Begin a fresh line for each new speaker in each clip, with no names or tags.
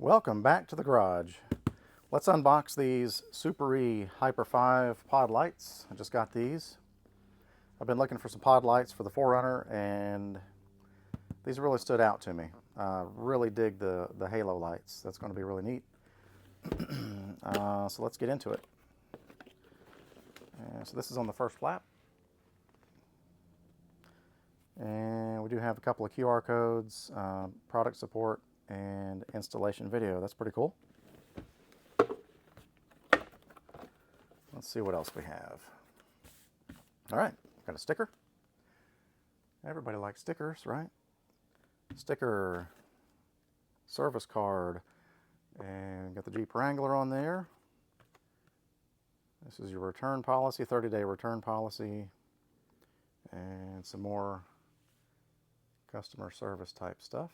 Welcome back to the garage. Let's unbox these Suparee Hyper 5 pod lights. I just got these. I've been looking for some pod lights for the 4Runner and these really stood out to me. Really dig the halo lights. That's going to be really neat. So let's get into it. So this is on the first flap. And we do have a couple of QR codes, product support, and installation video. That's pretty cool. Let's see what else we have. All right, got a sticker. Everybody likes stickers, right? Sticker, service card, and got the Jeep Wrangler on there. This is your return policy, 30-day return policy, and some more customer service type stuff.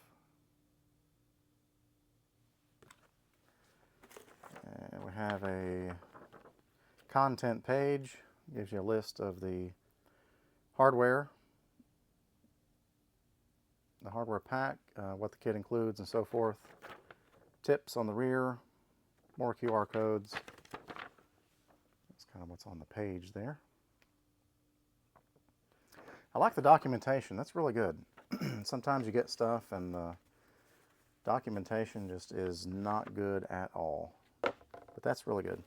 And we have a content page, gives you a list of the hardware pack, what the kit includes and so forth. Tips on the rear, more QR codes. That's kind of what's on the page there. I like the documentation, that's really good. Sometimes you get stuff and the documentation just is not good at all. But that's really good.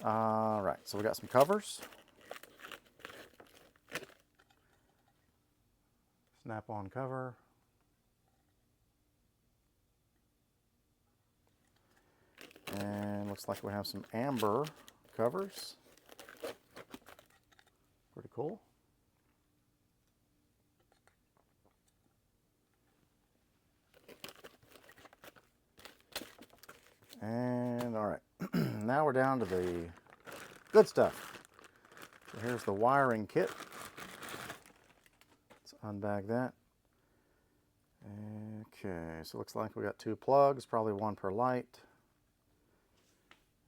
All right, so we got some covers. Snap-on cover. And looks like we have some amber covers. Pretty cool. And all right, now we're down to the good stuff. So here's the wiring kit. Let's unbag that. Okay, so it looks like we got two plugs, probably one per light.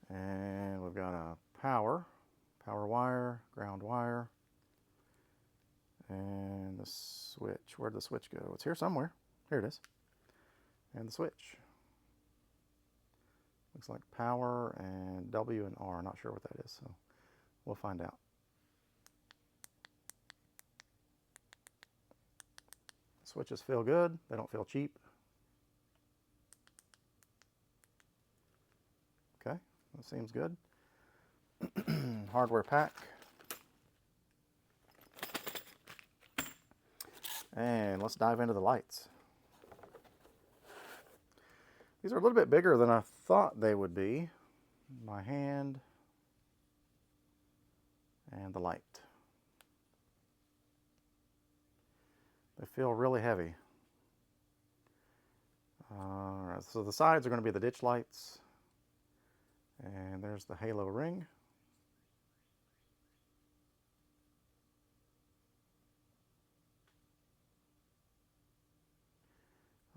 And we've got a power wire, ground wire, and the switch. Where'd the switch go? It's here somewhere. Here it is. And the switch. Looks like power and W and R. Not sure what that is, so we'll find out. Switches feel good. They don't feel cheap. Okay, that seems good. Hardware pack. And let's dive into the lights. These are a little bit bigger than I thought they would be. My hand and the light. They feel really heavy. All right, so the sides are going to be the ditch lights. And there's the halo ring.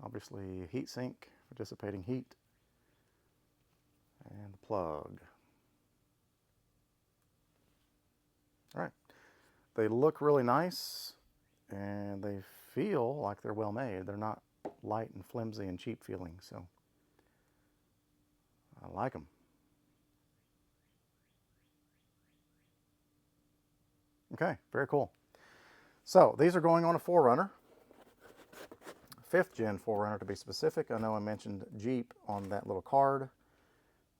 Obviously heat sink for dissipating heat. And the plug. All right, they look really nice and they feel like they're well made. They're not light and flimsy and cheap feeling, so I like them. Okay, very cool. So these are going on a 4Runner. 5th gen 4Runner to be specific. I know I mentioned Jeep on that little card,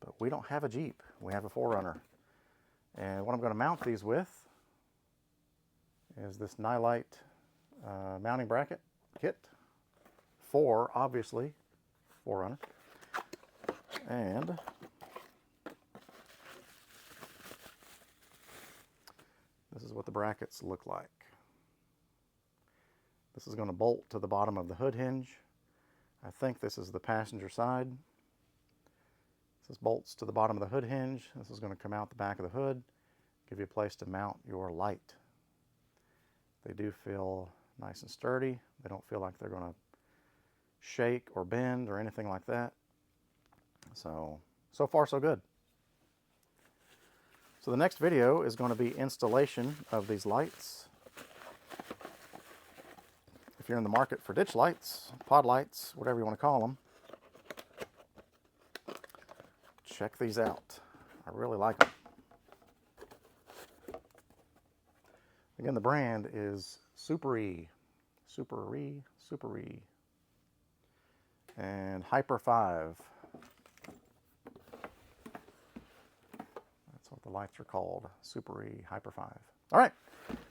but we don't have a Jeep. We have a 4Runner. And what I'm going to mount these with is this Nylite mounting bracket kit for, obviously, 4Runner. And this is what the brackets look like. This is going to bolt to the bottom of the hood hinge. I think this is the passenger side. This bolts to the bottom of the hood hinge. This is going to come out the back of the hood, give you a place to mount your light. They do feel nice and sturdy. They don't feel like they're going to shake or bend or anything like that. So far so good. So the next video is going to be installation of these lights. If you're in the market for ditch lights, pod lights, whatever you want to call them, check these out. I really like them. Again, the brand is Suparee. Suparee. And Hyper 5. That's what the lights are called. Suparee Hyper 5. All right.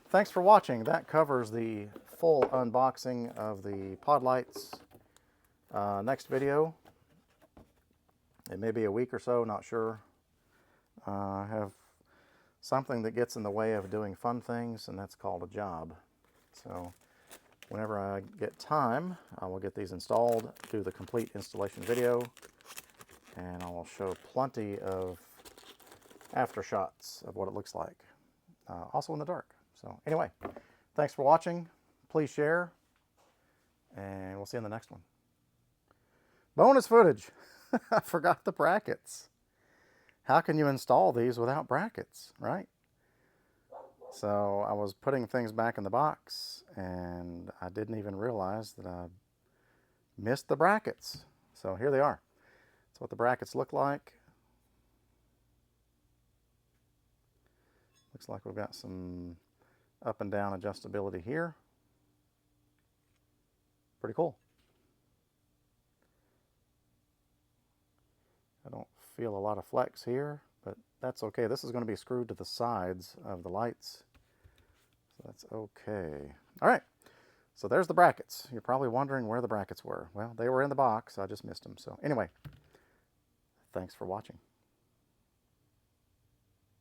Thanks for watching. That covers the full unboxing of the pod lights. Next video, it may be a week or so, not sure. I have something that gets in the way of doing fun things, and that's called a job. So whenever I get time, I will get these installed, do the complete installation video, and I will show plenty of after shots of what it looks like, also in the dark. So anyway, thanks for watching. Please share, and we'll see you in the next one. Bonus footage. I forgot the brackets. How can you install these without brackets, right? So I was putting things back in the box, and I didn't even realize that I missed the brackets. So here they are. That's what the brackets look like. Looks like we've got some up and down adjustability here. Pretty cool. I don't feel a lot of flex here, but that's okay. This is going to be screwed to the sides of the lights, so that's okay. All right, so there's the brackets. You're probably wondering where the brackets were. Well, they were in the box. I just missed them. So anyway, thanks for watching.